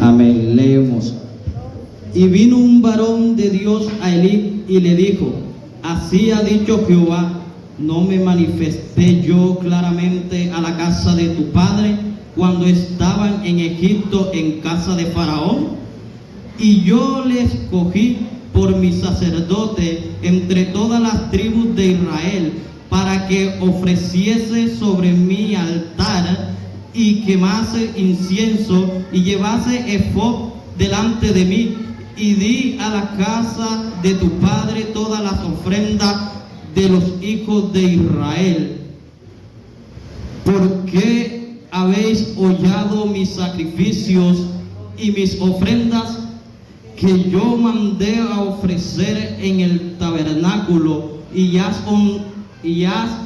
Amén. Leemos. Y vino un varón de Dios a Elí y le dijo: así ha dicho Jehová, ¿no me manifesté yo claramente a la casa de tu padre cuando estaban en Egipto en casa de Faraón? Y yo le escogí por mi sacerdote entre todas las tribus de Israel, para que ofreciese sobre mi altar y quemase incienso y llevase efod delante de mí. Y di a la casa de tu padre todas las ofrendas de los hijos de Israel. ¿Por qué habéis hollado mis sacrificios y mis ofrendas que yo mandé a ofrecer en el tabernáculo? Y has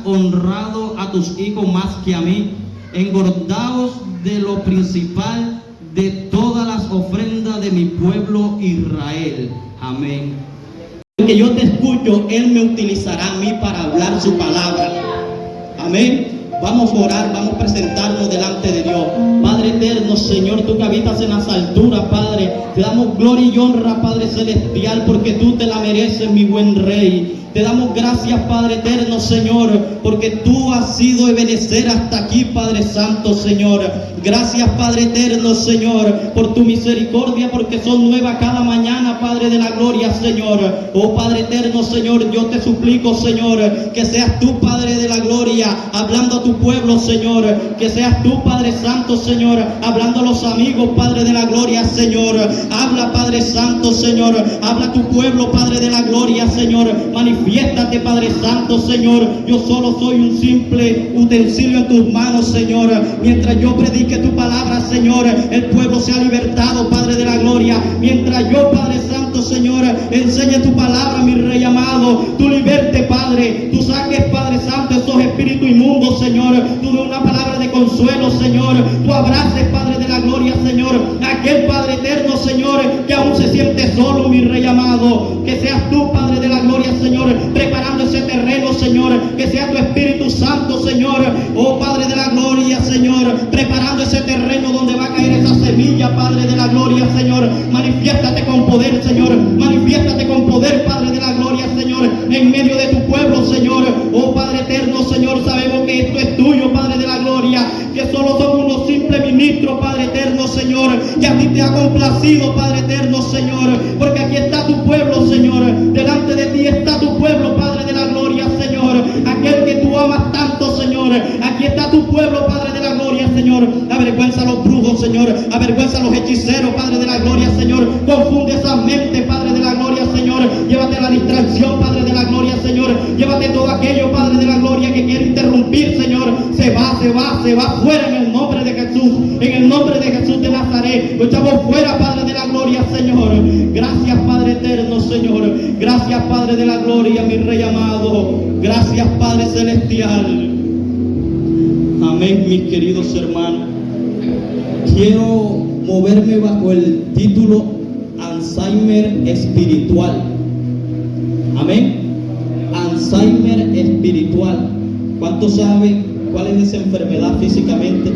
honrado a tus hijos más que a mí. Engordaos de lo principal de todas las ofrendas de mi pueblo Israel. Amén. Que yo te escucho, Él me utilizará a mí para hablar su palabra. Amén. Vamos a orar, vamos a presentarnos delante de Dios. Padre eterno, Señor, tú que habitas en las alturas, Padre, te damos gloria y honra, Padre celestial, porque tú te la mereces, mi buen Rey. Te damos gracias, Padre eterno, Señor, porque tú has sido Ebenezer hasta aquí, Padre santo, Señor. Gracias, Padre eterno, Señor, por tu misericordia, porque son nuevas cada mañana, Padre de la gloria, Señor. Oh Padre eterno, Señor, yo te suplico, Señor, que seas tú, Padre de la gloria, hablando a tu pueblo, Señor. Que seas tú, Padre santo, Señor, hablando a los amigos, Padre de la gloria, Señor. Habla, Padre santo, Señor, habla a tu pueblo, Padre de la gloria, Señor. Manifiéstate, Padre santo, Señor. Yo solo soy un simple utensilio en tus manos, Señor. Mientras yo predique tu palabra, Señor, el pueblo sea libertado, Padre de la gloria. Mientras yo, Padre santo, Señor, enseñe tu palabra, mi Rey amado, tú liberte, Padre. Tú saques, Padre santo, esos espíritus inmundos, Señor. Tú de una palabra de consuelo, Señor. Tú abraces, Padre de la gloria, Señor, aquel Padre eterno, Señor, que aún se siente solo, mi Rey amado. Que seas tú, Padre de la gloria, Señor, preparando ese terreno, Señor. Que sea tu Espíritu Santo, Señor, oh Padre de la gloria, Señor, preparando ese terreno donde va a caer esa semilla, Padre de la gloria, Señor. Manifiéstate con poder, Señor. Manifiéstate con poder, Padre de la gloria, Señor, en medio de tu pueblo, Señor. Oh Padre eterno, Señor, sabemos que esto es tuyo, Padre de la gloria, que solo somos unos simples ministros, Padre eterno, Señor, que a ti te ha complacido, Padre eterno, Señor, porque aquí está tu pueblo, Señor. Delante de ti está tu pueblo, Padre de la gloria, Señor, aquel que tú amas tanto, Señor. Aquí está tu pueblo, Padre de la gloria, Señor. Avergüenza a los brujos, Señor. Avergüenza a los hechiceros, Padre de la gloria, Señor. Confunde esa mente, Padre de la gloria, Señor. Llévate la distracción, Padre de la gloria, Señor. Llévate todo aquello, Padre de la gloria, que quiere interrumpir, Señor. Se va fuera en el nombre de Jesús. En el nombre de Jesús de Nazaret. Lo echamos fuera, Padre de la gloria, Señor. Gracias, Padre eterno, Señor. Gracias, Padre de la gloria, mi Rey amado. Gracias, Padre celestial. Amén, mis queridos hermanos. Quiero moverme bajo el título Alzheimer espiritual. Amén. Alzheimer espiritual. ¿Cuántos saben cuál es esa enfermedad físicamente?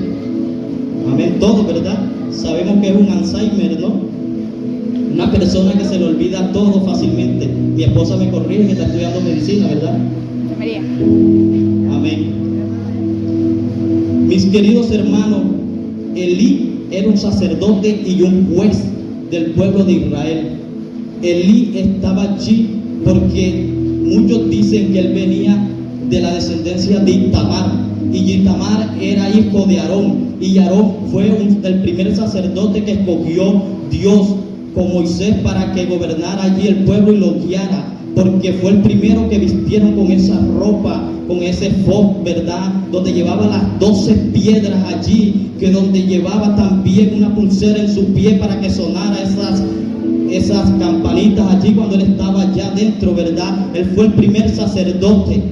Amén, todos, ¿verdad? Sabemos que es un Alzheimer, ¿no? Una persona que se le olvida todo fácilmente. Mi esposa me corrige que está estudiando medicina, ¿verdad? María. Amén. Mis queridos hermanos, Elí era un sacerdote y un juez del pueblo de Israel. Elí estaba allí porque muchos dicen que él venía de la descendencia de Itamar, y Itamar era hijo de Aarón, y Aarón fue el primer sacerdote que escogió Dios con Moisés para que gobernara allí el pueblo y lo guiara, porque fue el primero que vistieron con esa ropa, con ese efod, ¿verdad? Donde llevaba las 12 piedras allí, que donde llevaba también una pulsera en su pie para que sonara esas campanitas allí cuando él estaba allá dentro, ¿verdad? Él fue el primer sacerdote.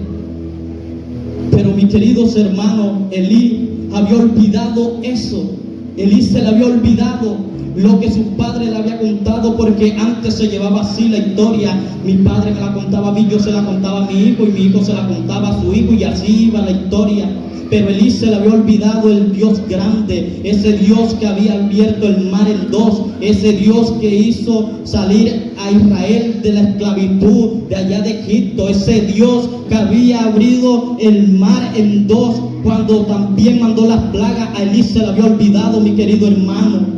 Pero mis queridos hermanos, Elí había olvidado eso. Elí se le había olvidado. lo que su padre le había contado, porque antes se llevaba así la historia. Mi padre me la contaba a mí, yo se la contaba a mi hijo y mi hijo se la contaba a su hijo, y así iba la historia. Pero Elí se le había olvidado el Dios grande, ese Dios que había abierto el mar en dos, ese Dios que hizo salir a Israel de la esclavitud de allá de Egipto, ese Dios que había abrido el mar en dos cuando también mandó las plagas. A Elí se le había olvidado, mi querido hermano.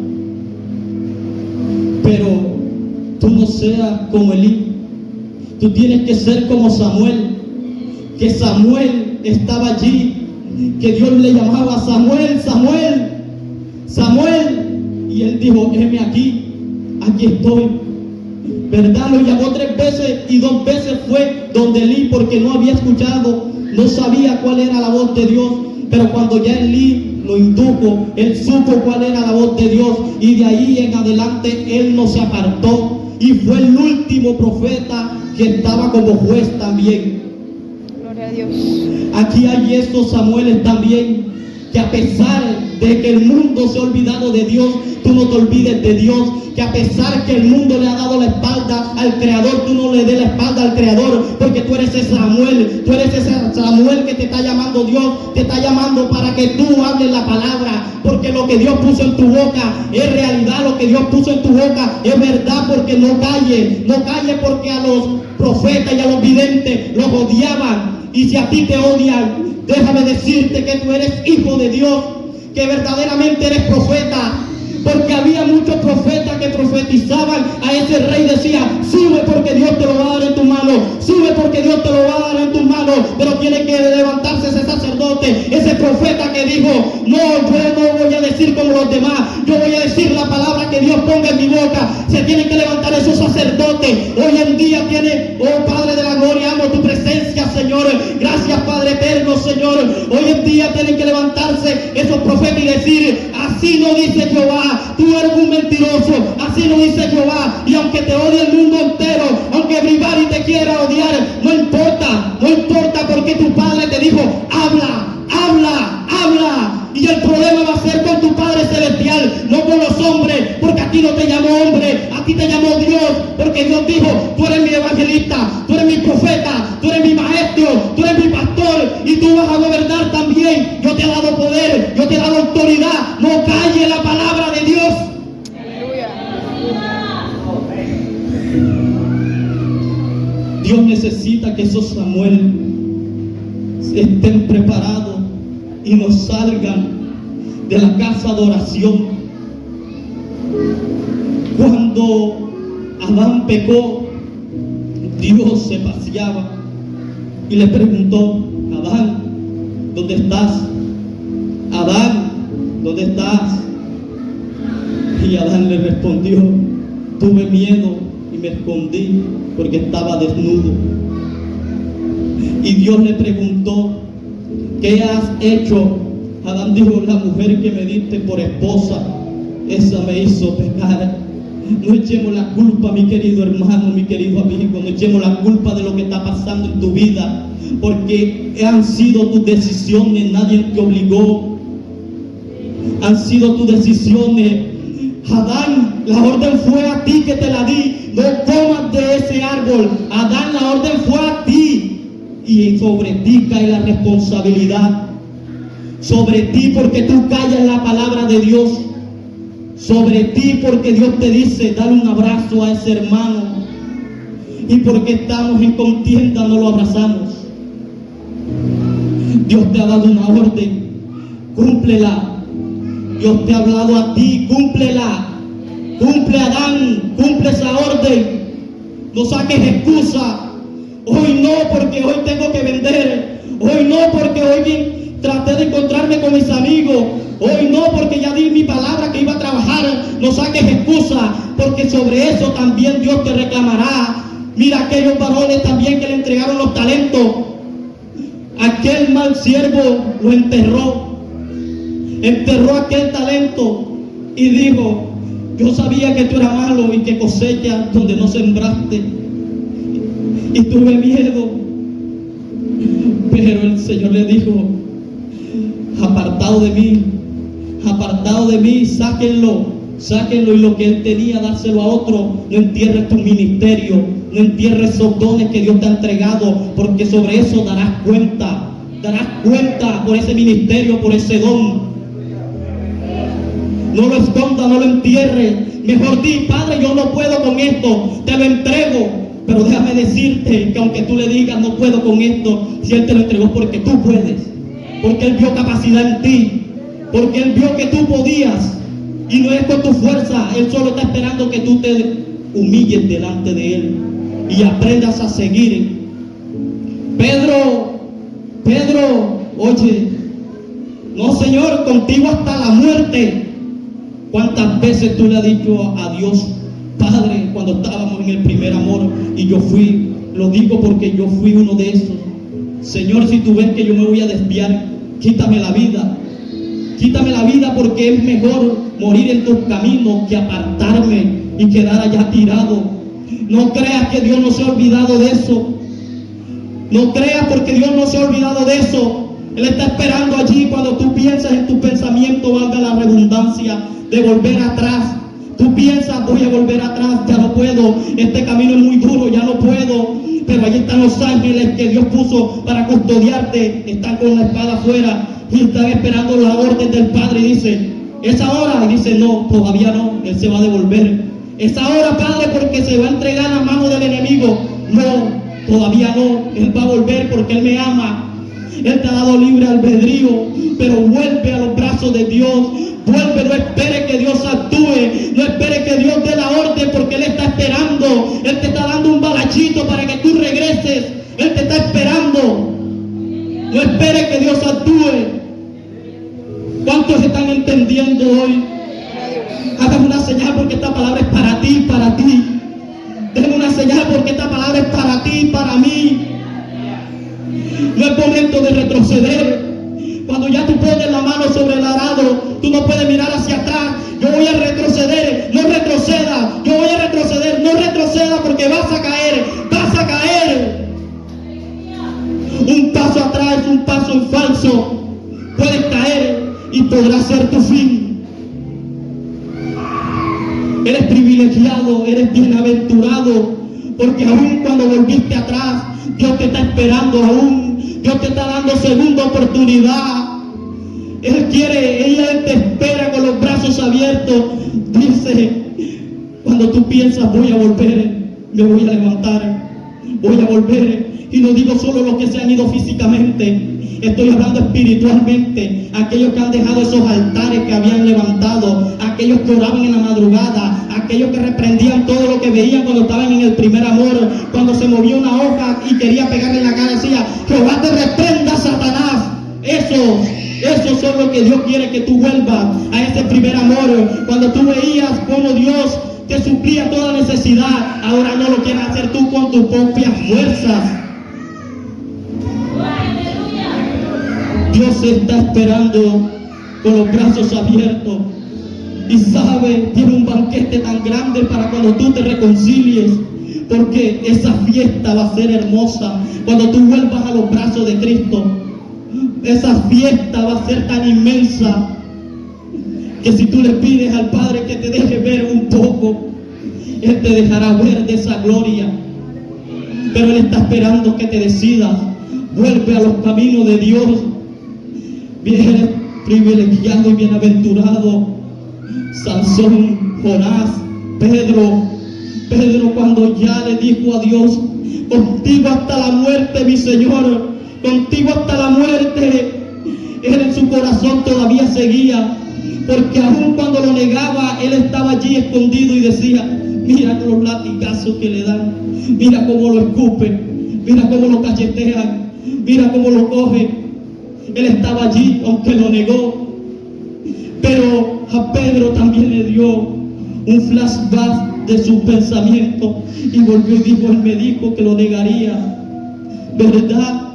Pero tú no seas como Elí, tú tienes que ser como Samuel, que Samuel estaba allí, que Dios le llamaba: Samuel, Samuel, Samuel, y él dijo: heme aquí, aquí estoy. ¿Verdad? Lo llamó 3 veces y 2 veces fue donde Elí, porque no había escuchado, no sabía cuál era la voz de Dios. Pero cuando ya Elí lo indujo, él supo cuál era la voz de Dios, y de ahí en adelante él no se apartó, y fue el último profeta que estaba como juez también. Gloria a Dios. Aquí hay estos Samueles también, que a pesar de que el mundo se ha olvidado de Dios, tú no te olvides de Dios. Que a pesar que el mundo le ha dado la espalda al Creador, tú no le des la espalda al Creador, porque tú eres ese Samuel, tú eres ese Samuel que te está llamando Dios, te está llamando para que tú hables la palabra, porque lo que Dios puso en tu boca es realidad, lo que Dios puso en tu boca es verdad, porque no calles, no calles, porque a los profetas y a los videntes los odiaban, y si a ti te odian, déjame decirte que tú eres hijo de Dios, que verdaderamente eres profeta. Porque había muchos profetas que profetizaban a ese rey, decía: sube porque Dios te lo va a dar en tu mano, sube porque Dios te lo va a dar en tu mano. Pero tiene que levantarse ese sacerdote, ese profeta que dijo: no, yo no voy a decir como los demás, yo voy a decir la palabra que Dios ponga en mi boca. Se tienen que levantar esos sacerdotes. Hoy en día tiene, oh Padre de la gloria, amo tu presencia, Señor. Gracias, Padre eterno, Señor. Hoy en día tienen que levantarse esos profetas y decir: así no dice Jehová, tú eres un mentiroso, así no dice Jehová. Y aunque te odie el mundo entero, aunque everybody te quiera odiar, no importa, no importa, porque tu padre te dijo: habla, habla, habla. Y el problema va a ser con tu Padre celestial, no con los hombres, porque a ti no te llamó hombre, a ti te llamó Dios, porque Dios dijo: tú eres mi evangelista, tú eres mi profeta, tú eres mi maestro, tú eres mi pastor, y tú vas a gobernar también. Yo te he dado poder, yo te he dado autoridad. No calle la palabra de Dios. Dios necesita que esos Samuel estén preparados y no salgan de la casa de oración. Cuando Adán pecó, Dios se paseaba y le preguntó: Adán, ¿dónde estás? Adán, ¿dónde estás? Y Adán le respondió: tuve miedo y me escondí porque estaba desnudo. Y Dios le preguntó: ¿qué has hecho? Adán dijo: la mujer que me diste por esposa, esa me hizo pecar. No echemos la culpa, mi querido hermano, mi querido amigo, no echemos la culpa de lo que está pasando en tu vida, porque han sido tus decisiones, nadie te obligó. Han sido tus decisiones. Adán, la orden fue a ti que te la di, no comas de ese árbol. Adán, la orden fue a ti, y sobre ti cae la responsabilidad. Sobre ti porque tú callas la palabra de Dios. Sobre ti porque Dios te dice: dale un abrazo a ese hermano. Y porque estamos en contienda no lo abrazamos. Dios te ha dado una orden, cúmplela. Dios te ha hablado a ti, cúmplela. Cumple, Adán, cumple esa orden. No saques excusa. Hoy no, porque hoy tengo que vender. Hoy no, porque hoy traté de encontrarme con mis amigos. Hoy no, porque ya di mi palabra que iba a trabajar. No saques excusa, porque sobre eso también Dios te reclamará. Mira aquellos varones también que le entregaron los talentos. Aquel mal siervo lo enterró aquel talento y dijo: yo sabía que tú eras malo y que cosecha donde no sembraste, y tuve miedo. Pero el Señor le dijo: apartado de mí, sáquenlo, sáquenlo, y lo que él tenía, dárselo a otro. No entierres tu ministerio, no entierres esos dones que Dios te ha entregado, porque sobre eso darás cuenta por ese ministerio, por ese don. No lo escondas, no lo entierres. Mejor di: Padre, yo no puedo con esto, te lo entrego. Pero déjame decirte que aunque tú le digas no puedo con esto, si Él te lo entregó porque tú puedes, porque Él vio capacidad en ti, porque Él vio que tú podías, y no es con tu fuerza. Él solo está esperando que tú te humilles delante de Él y aprendas a seguir. Pedro, oye, no, Señor, contigo hasta la muerte. ¿Cuántas veces tú le has dicho a Dios, Padre, cuando estábamos en el primer amor? Y yo fui, lo digo porque yo fui uno de esos. Señor, si tú ves que yo me voy a desviar, quítame la vida. Quítame la vida, porque es mejor morir en tus caminos que apartarme y quedar allá tirado. No creas que Dios no se ha olvidado de eso. No creas, porque Dios no se ha olvidado de eso. Él está esperando allí cuando tú piensas en tu pensamiento, valga la redundancia, de volver atrás. Tú piensas: voy a volver atrás, ya no puedo, este camino es muy duro, ya no puedo. Pero ahí están los ángeles que Dios puso para custodiarte, están con la espada afuera y están esperando la orden del Padre. Y dice: ¿es ahora? Y dice: no, todavía no, Él se va a devolver. ¿Es ahora, Padre, porque se va a entregar a la mano del enemigo? No, todavía no, Él va a volver porque Él me ama. Él te ha dado libre albedrío, pero vuelve a los brazos de Dios. Vuelve, no espere que Dios actúe, no espere que Dios dé la orden, porque Él está esperando. Él te está dando un balachito para que tú regreses. Él te está esperando. No espere que Dios actúe. ¿Cuántos están entendiendo hoy? Hagan una señal, porque esta palabra es para ti, para ti. Den una señal, porque esta palabra es para ti, para mí. No es momento de retroceder. Cuando ya tú pones la mano sobre el arado, tú no puedes mirar hacia atrás. Yo voy a retroceder, no retroceda. Yo voy a retroceder, no retroceda, porque vas a caer, vas a caer. Un paso atrás, un paso en falso. Puedes caer y podrá ser tu fin. Eres privilegiado, eres bienaventurado, porque aún cuando volviste atrás, Dios te está esperando aún. Dios te está dando segunda oportunidad. Él te espera con los brazos abiertos. Dice: cuando tú piensas voy a volver, me voy a levantar, voy a volver. Y no digo solo los que se han ido físicamente, estoy hablando espiritualmente. Aquellos que han dejado esos altares que habían levantado, aquellos que oraban en la madrugada, aquellos que reprendían todo lo que veían cuando estaban en el primer amor. Cuando se movía una hoja y quería pegarle en la cara, decía: Jehová te reprenda, Satanás. Esos son los que Dios quiere, que tú vuelvas a ese primer amor. Cuando tú veías cómo Dios te suplía toda necesidad, ahora no lo quieres hacer tú con tus propias fuerzas. Dios está esperando con los brazos abiertos, y sabe, tiene un banquete tan grande para cuando tú te reconcilies, porque esa fiesta va a ser hermosa cuando tú vuelvas a los brazos de Cristo. Esa fiesta va a ser tan inmensa que si tú le pides al Padre que te deje ver un poco, Él te dejará ver de esa gloria. Pero Él está esperando que te decidas. Vuelve a los caminos de Dios. Eres privilegiado y bienaventurado. Sansón, Jonás, Pedro, cuando ya le dijo a Dios: contigo hasta la muerte, mi Señor, contigo hasta la muerte. Él en su corazón todavía seguía, porque aún cuando lo negaba, él estaba allí escondido y decía: mira los latigazos que le dan, mira cómo lo escupen, mira cómo lo cachetean, mira cómo lo cogen. Él estaba allí aunque lo negó. Pero a Pedro también le dio un flashback de su pensamiento y volvió y dijo: Él me dijo que lo negaría, ¿verdad?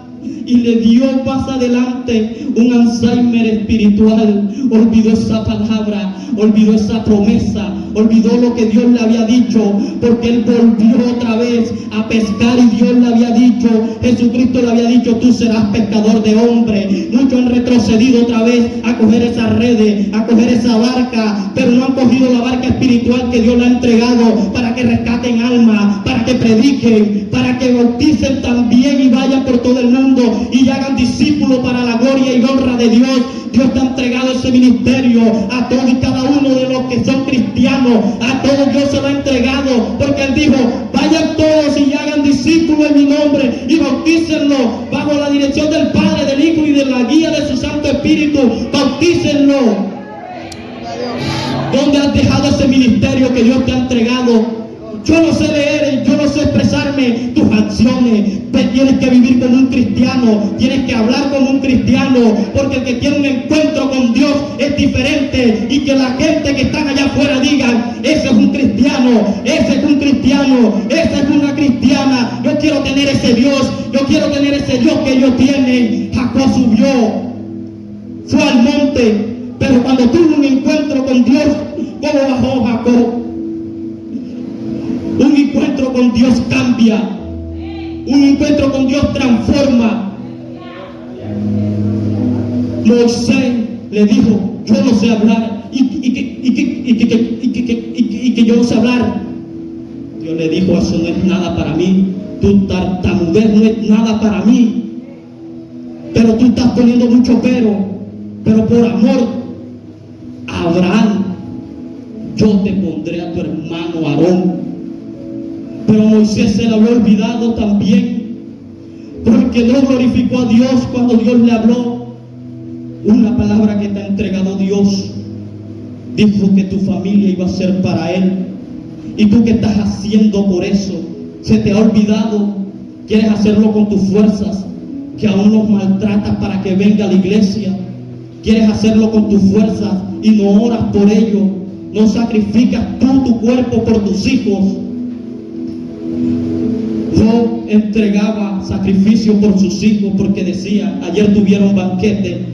Y le dio más adelante un Alzheimer espiritual. Olvidó esa palabra, olvidó esa promesa, olvidó lo que Dios le había dicho, porque él volvió otra vez a pescar y Dios le había dicho, Jesucristo le había dicho, tú serás pescador de hombres. Muchos han retrocedido otra vez a coger esas redes, a coger esa barca, pero no han cogido la barca espiritual que Dios le ha entregado para que rescaten almas, para que prediquen, para que bauticen también y vayan por todo el mundo y hagan discípulos para la gloria y honra de Dios. Dios te ha entregado ese ministerio a todos y cada uno de los que son cristianos. A todos Dios se lo ha entregado, porque Él dijo, vayan todos y hagan discípulos en mi nombre y bautícenlo bajo la dirección del Padre, del Hijo y de la guía de su Santo Espíritu. Bautícenlo. ¿Dónde has dejado ese ministerio que Dios te ha entregado? Yo no sé leer, yo no sé expresarme tus acciones. Tienes que vivir como un cristiano, tienes que hablar como un cristiano, porque el que tiene un encuentro con Dios es diferente, y que la gente que están allá afuera digan, ese es un cristiano, ese es un cristiano, esa es una cristiana. Yo quiero tener ese Dios, yo quiero tener ese Dios que ellos tienen. Jacob subió, fue al monte, pero cuando tuvo un encuentro con Dios, ¿cómo bajó Jacob? Un encuentro con Dios cambia. Un encuentro con Dios transforma. Moisés le dijo, yo no sé hablar. Y que yo no sé hablar. Dios le dijo, eso no es nada para mí. Tu tartamudez no es nada para mí. Pero tú estás poniendo mucho pero por amor a Abraham, yo te pondré a tu hermano Aarón. Pero Moisés se le había olvidado también, porque no glorificó a Dios cuando Dios le habló. Una palabra que te ha entregado Dios, dijo que tu familia iba a ser para Él. ¿Y tú qué estás haciendo por eso? ¿Se te ha olvidado? ¿Quieres hacerlo con tus fuerzas? Que aún los maltratas para que venga a la iglesia. ¿Quieres hacerlo con tus fuerzas y no oras por ello? ¿No sacrificas tú tu cuerpo por tus hijos? Job entregaba sacrificio por sus hijos, porque decía, ayer tuvieron banquete,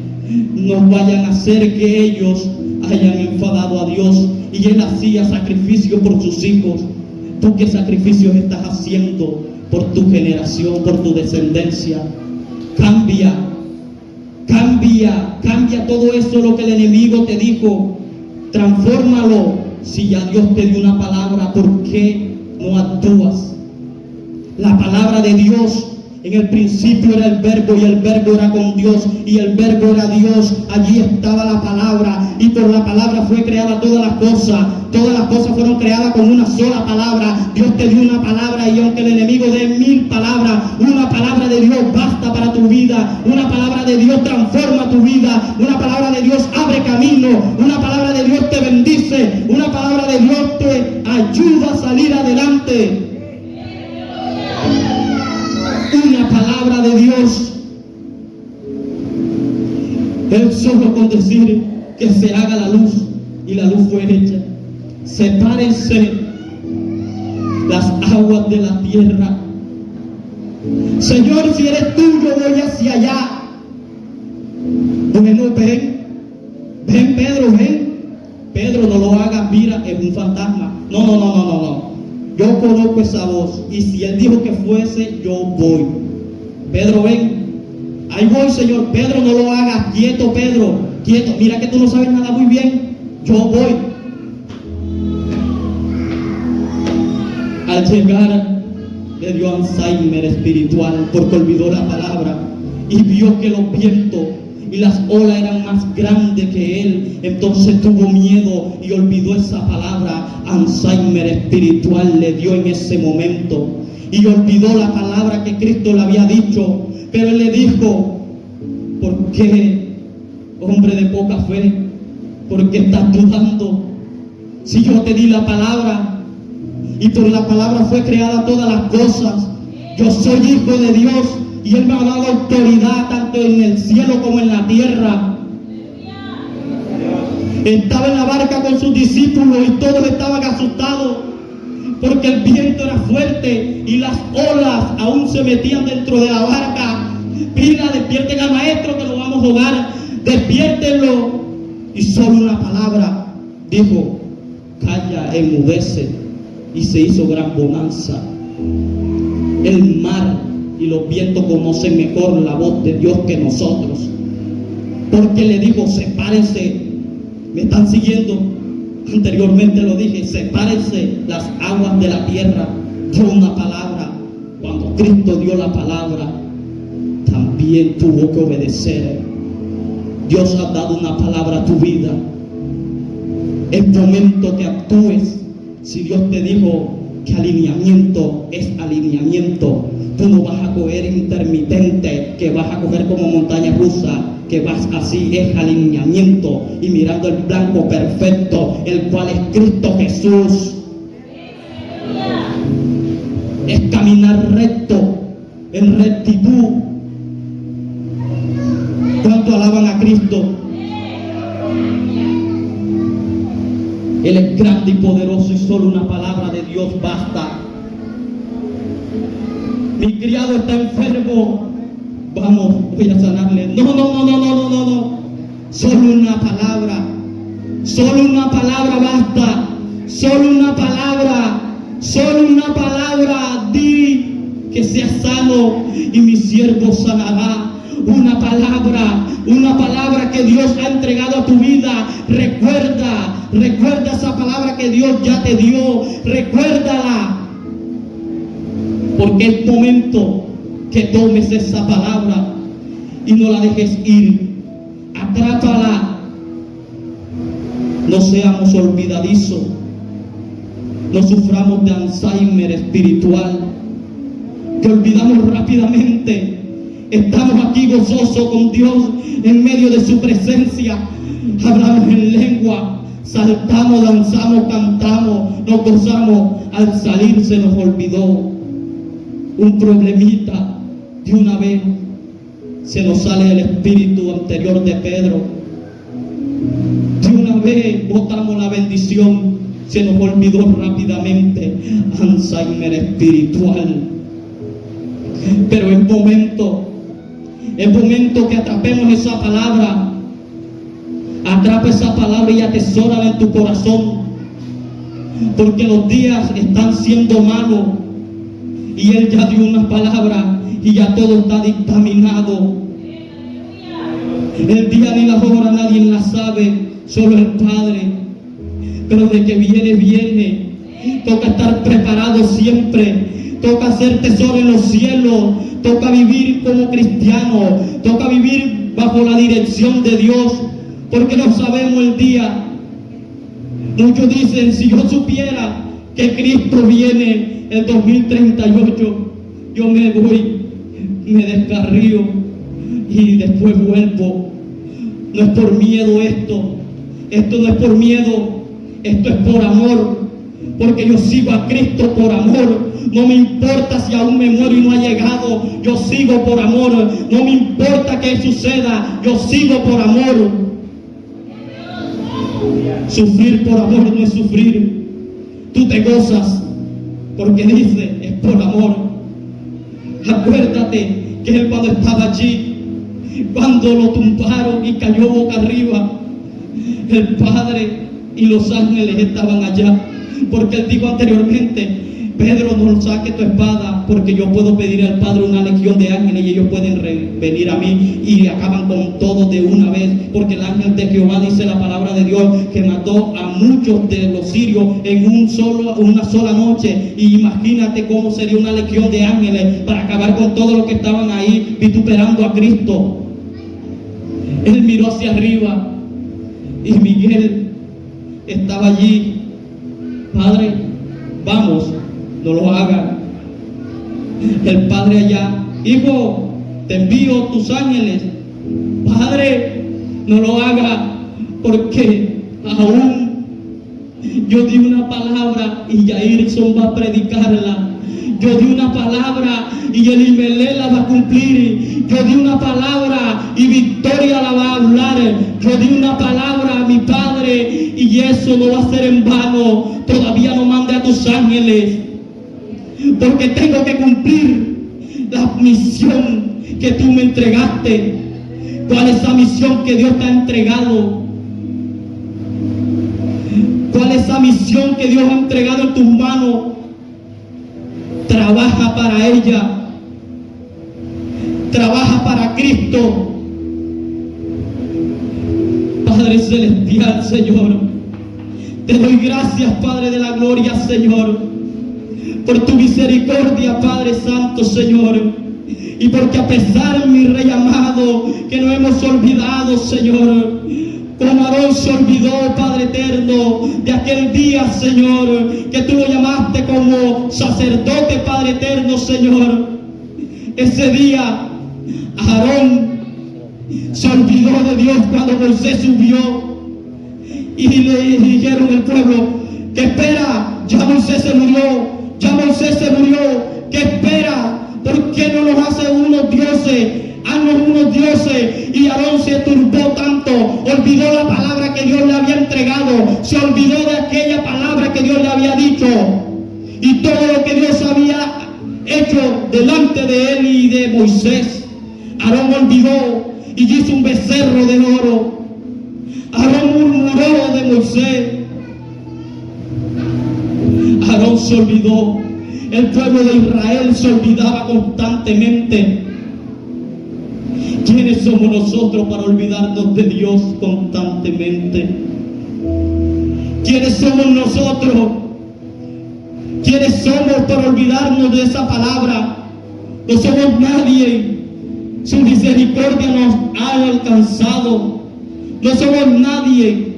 no vayan a hacer que ellos hayan enfadado a Dios. Y él hacía sacrificio por sus hijos. ¿Tú qué sacrificios estás haciendo por tu generación, por tu descendencia? Cambia todo eso, lo que el enemigo te dijo, transfórmalo. Si ya Dios te dio una palabra, ¿por qué no actúas? La palabra de Dios, en el principio era el verbo, y el verbo era con Dios, y el verbo era Dios. Allí estaba la palabra, y por la palabra fue creada todas las cosas. Todas las cosas fueron creadas con una sola palabra. Dios te dio una palabra, y aunque el enemigo dé 1000 palabras, una palabra de Dios basta para tu vida. Una palabra de Dios transforma tu vida. Una palabra de Dios abre camino. Una palabra de Dios te bendice. Una palabra de Dios te ayuda a salir adelante. Una palabra de Dios. Él solo con decir que se haga la luz, y la luz fue hecha. Sepárense las aguas de la tierra. Señor, si eres tú, yo voy hacia allá. Bueno, ven Pedro, ven. Pedro, no lo hagas, mira, es un fantasma. No. Yo conozco esa voz, y si Él dijo que fuese, yo voy. Pedro, ven. Ahí voy, Señor. Pedro, no lo hagas. Quieto, Pedro. Quieto. Mira que tú no sabes nada muy bien. Yo voy. Al llegar, le dio Alzheimer espiritual, porque olvidó la palabra y vio que los vientos y las olas eran más grandes que él. Entonces tuvo miedo y olvidó esa palabra. Alzheimer espiritual le dio en ese momento, y olvidó la palabra que Cristo le había dicho. Pero él le dijo, ¿por qué, hombre de poca fe? ¿Por qué estás dudando? Si yo te di la palabra, y por la palabra fue creada todas las cosas. Yo soy hijo de Dios, y Él me ha dado autoridad tanto en el cielo como en la tierra. Estaba en la barca con sus discípulos, y todos estaban asustados, porque el viento era fuerte y las olas aún se metían dentro de la barca. Pila, despierten al maestro que lo vamos a ahogar. Despiértenlo. Y solo una palabra dijo: calla, enmudece y se hizo gran bonanza. El mar y los vientos conocen mejor la voz de Dios que nosotros, porque le dijo: sepárense. ¿Me están siguiendo? Anteriormente lo dije: sepárense las aguas de la tierra. Dio una palabra. Cuando Cristo dio la palabra, también tuvo que obedecer. Dios ha dado una palabra a tu vida. Es momento que actúes. Si Dios te dijo que alineamiento es alineamiento, tú no vas a coger intermitente, que vas a coger como montaña rusa, que vas así. Es alineamiento y mirando el blanco perfecto, el cual es Cristo Jesús. Es caminar recto, en rectitud. ¿Cuánto alaban a Cristo? Él es grande y poderoso y solo una palabra de Dios basta. Mi criado está enfermo. Vamos, voy a sanarle. No. Solo una palabra. Solo una palabra basta. Solo una palabra. Solo una palabra. Di que sea sano y mi siervo sanará. Una palabra que Dios ha entregado a tu vida. Recuerda esa palabra que Dios ya te dio. Recuérdala, porque es momento que tomes esa palabra y no la dejes ir. Atrápala. No seamos olvidadizos. No suframos de Alzheimer espiritual, que olvidamos rápidamente. Estamos aquí gozosos con Dios en medio de su presencia. Hablamos en lengua, saltamos, danzamos, cantamos, nos gozamos. Al salir se nos olvidó un problemita. De una vez se nos sale el espíritu anterior de Pedro. De una vez botamos la bendición. Se nos olvidó rápidamente. Alzheimer espiritual. Pero es momento que atrapemos esa palabra. Atrapa esa palabra y atesórala en tu corazón, porque los días están siendo malos y Él ya dio una palabra y ya todo está dictaminado. El día ni la hora nadie la sabe, solo el Padre. Pero de que viene. Toca estar preparado siempre. Toca hacer tesoro en los cielos. Toca vivir como cristiano. Toca vivir bajo la dirección de Dios, porque no sabemos el día. Muchos dicen: si yo supiera que Cristo viene el 2038, yo me voy, me descarrío y después vuelvo. No es por miedo esto no es por miedo, esto es por amor, porque yo sigo a Cristo por amor. No me importa si aún me muero y no ha llegado, yo sigo por amor. No me importa que suceda, yo sigo por amor. Sufrir por amor no es sufrir. Tú te gozas porque dice: es por amor. Acuérdate que Él, cuando estaba allí, cuando lo tumbaron y cayó boca arriba, el Padre y los ángeles estaban allá, porque Él dijo anteriormente: Pedro, no saque tu espada, porque yo puedo pedir al Padre una legión de ángeles y ellos pueden venir a mí y acaban con todos de una vez, porque el ángel de Jehová, dice la palabra de Dios, que mató a muchos de los sirios en una sola noche. Y imagínate cómo sería una legión de ángeles para acabar con todos los que estaban ahí vituperando a Cristo. Él miró hacia arriba y Miguel estaba allí. Padre, vamos, no lo hagan. El Padre allá: hijo, te envío tus ángeles. Padre, no lo haga, porque aún yo di una palabra y Jairson va a predicarla. Yo di una palabra y Elimelech la va a cumplir. Yo di una palabra y Victoria la va a hablar. Yo di una palabra a mi Padre y eso no va a ser en vano. Todavía no mande a tus ángeles, porque tengo que cumplir la misión que tú me entregaste. ¿Cuál es la misión que Dios te ha entregado? cual esa misión que Dios ha entregado en tus manos, trabaja para ella, trabaja para Cristo. Padre celestial, Señor, te doy gracias, Padre de la gloria, Señor, por tu misericordia, Padre santo, Señor, y porque a pesar, mi Rey amado, que no hemos olvidado, Señor, como Aarón se olvidó, Padre eterno, de aquel día, Señor, que tú lo llamaste como sacerdote, Padre eterno, Señor. Ese día, Aarón se olvidó de Dios cuando Moisés subió y le dijeron al pueblo: ¿qué espera? Ya Moisés se murió, ya Moisés se murió, ¿qué espera? ¿Por qué no nos hace unos dioses? Haznos unos dioses. Y Aarón se turbó tanto, olvidó la palabra que Dios le había entregado, se olvidó de aquella palabra que Dios le había dicho, y todo lo que Dios había hecho delante de él y de Moisés. Aarón olvidó y hizo un becerro de oro. Aarón murmuró de Moisés. Aarón se olvidó. El pueblo de Israel se olvidaba constantemente. ¿Quiénes somos nosotros para olvidarnos de Dios constantemente? ¿Quiénes somos nosotros? ¿Quiénes somos para olvidarnos de esa palabra? No somos nadie. Su misericordia nos ha alcanzado. No somos nadie.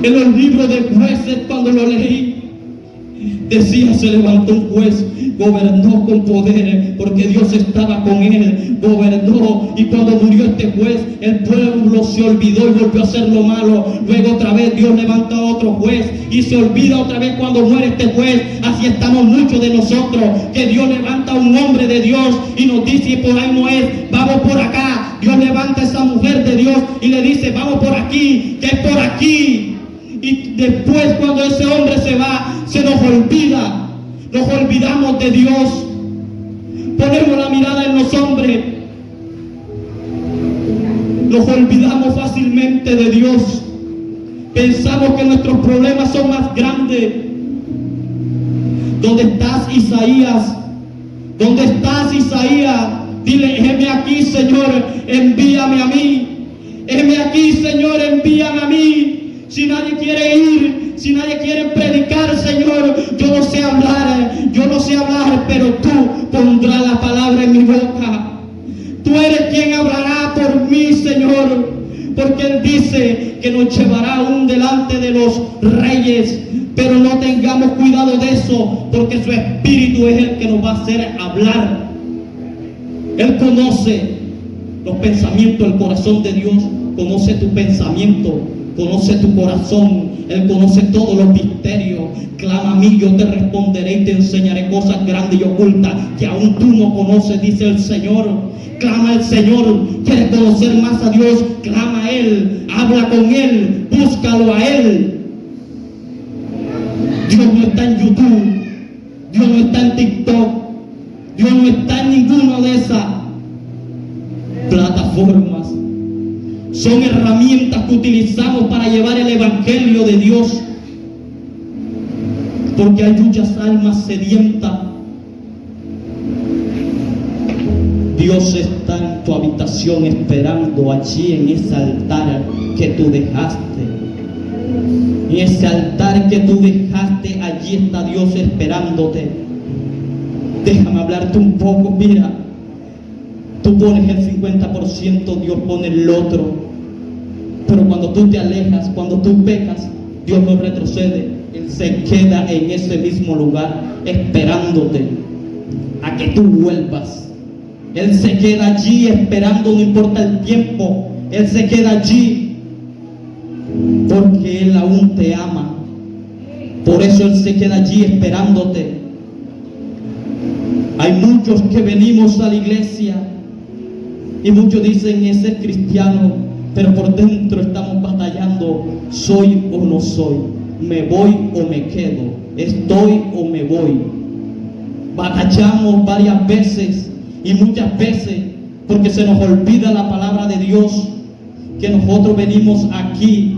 En los libros de Jueces, cuando lo leí, decía: se levantó un juez, gobernó con poder, porque Dios estaba con él, gobernó, y cuando murió este juez, el pueblo se olvidó y volvió a hacer lo malo. Luego otra vez Dios levanta a otro juez y se olvida otra vez cuando muere este juez. Así estamos muchos de nosotros, que Dios levanta a un hombre de Dios y nos dice: por ahí no es, vamos por acá. Dios levanta a esa mujer de Dios y le dice: vamos por aquí, que es por aquí. Y después, cuando ese hombre se va, se nos olvida, nos olvidamos de Dios, ponemos la mirada en los hombres, nos olvidamos fácilmente de Dios, pensamos que nuestros problemas son más grandes. ¿Dónde estás, Isaías? ¿Dónde estás, Isaías? Dile: heme aquí, Señor, envíame a mí. Heme aquí, Señor, envíame a mí. Si nadie quiere ir, si nadie quiere predicar, Señor, yo no sé hablar, pero tú pondrás la palabra en mi boca. Tú eres quien hablará por mí, Señor, porque Él dice que nos llevará aún delante de los reyes. Pero no tengamos cuidado de eso, porque su Espíritu es el que nos va a hacer hablar. Él conoce los pensamientos, el corazón de Dios, conoce tu pensamiento, conoce tu corazón. Él conoce todos los misterios. Clama a mí, yo te responderé y te enseñaré cosas grandes y ocultas que aún tú no conoces, dice el Señor. Clama al Señor. ¿Quieres conocer más a Dios? Clama a Él, habla con Él, búscalo a Él. Dios no está en YouTube, Dios no está en TikTok, Dios no está en ninguna de esas plataformas. Son herramientas que utilizamos para llevar el Evangelio de Dios, porque hay muchas almas sedientas. Dios está en tu habitación esperando allí en ese altar que tú dejaste. En ese altar que tú dejaste, allí está Dios esperándote. Déjame hablarte un poco. Mira, tú pones el 50%, Dios pone el otro. Pero cuando tú te alejas, cuando tú pecas, Dios no retrocede. Él se queda en ese mismo lugar esperándote a que tú vuelvas. Él se queda allí esperando, no importa el tiempo. Él se queda allí porque Él aún te ama. Por eso Él se queda allí esperándote. Hay muchos que venimos a la iglesia y muchos dicen: ese es cristiano, pero por dentro estamos batallando. ¿Soy o no soy? ¿Me voy o me quedo? ¿Estoy o me voy? Batallamos varias veces y muchas veces porque se nos olvida la palabra de Dios, que nosotros venimos aquí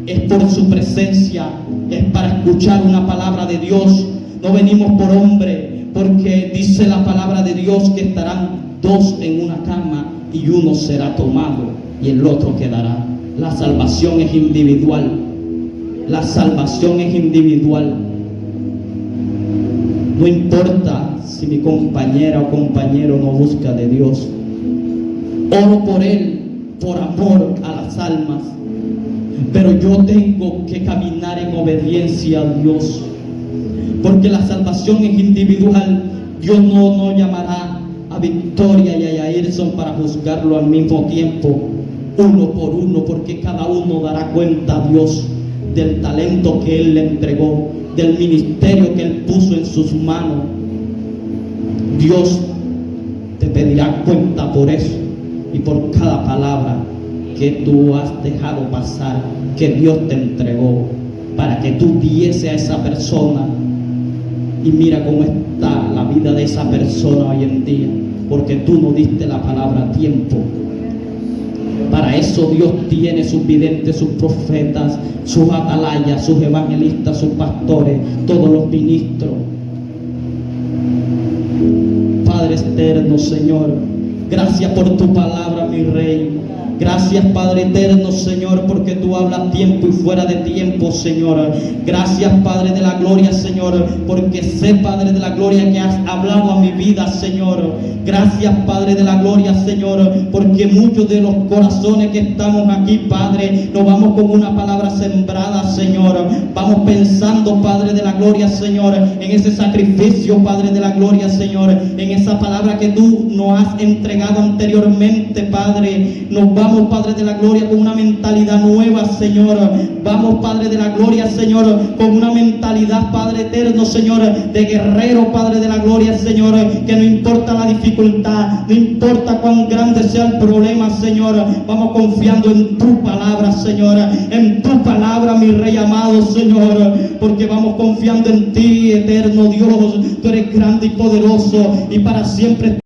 es por su presencia, es para escuchar una palabra de Dios. No venimos por hombre, porque dice la palabra de Dios que estarán dos en una cama y uno será tomado y el otro quedará. La salvación es individual. La salvación es individual. No importa si mi compañera o compañero no busca de Dios. Oro por él, por amor a las almas. Pero yo tengo que caminar en obediencia a Dios. Porque la salvación es individual. Dios no llamará a Victoria y a Yairson para juzgarlo al mismo tiempo, uno por uno, porque cada uno dará cuenta a Dios del talento que Él le entregó, del ministerio que Él puso en sus manos. Dios te pedirá cuenta por eso y por cada palabra que tú has dejado pasar, que Dios te entregó para que tú diese a esa persona. Y mira cómo está la vida de esa persona hoy en día, porque tú no diste la palabra a tiempo. Para eso Dios tiene sus videntes, sus profetas, sus atalayas, sus evangelistas, sus pastores, todos los ministros. Padre eterno, Señor, gracias por tu palabra, mi Rey. Gracias, Padre eterno, Señor, porque tú hablas tiempo y fuera de tiempo, Señor. Gracias, Padre de la gloria, Señor, porque sé, Padre de la gloria, que has hablado a mi vida, Señor. Gracias, Padre de la gloria, Señor, porque muchos de los corazones que estamos aquí, Padre, nos vamos con una palabra sembrada, Señor. Vamos pensando, Padre de la gloria, Señor, en ese sacrificio, Padre de la gloria, Señor, en esa palabra que tú nos has entregado anteriormente, Padre. Nos vamos, Padre de la gloria, con una mentalidad nueva, Señor. Vamos, Padre de la gloria, Señor, con una mentalidad, Padre eterno, Señor, de guerrero, Padre de la gloria, Señor, que no importa la dificultad, no importa cuán grande sea el problema, Señor, vamos confiando en tu palabra, Señor, en tu palabra, mi Rey amado, Señor, porque vamos confiando en ti, eterno Dios. Tú eres grande y poderoso y para siempre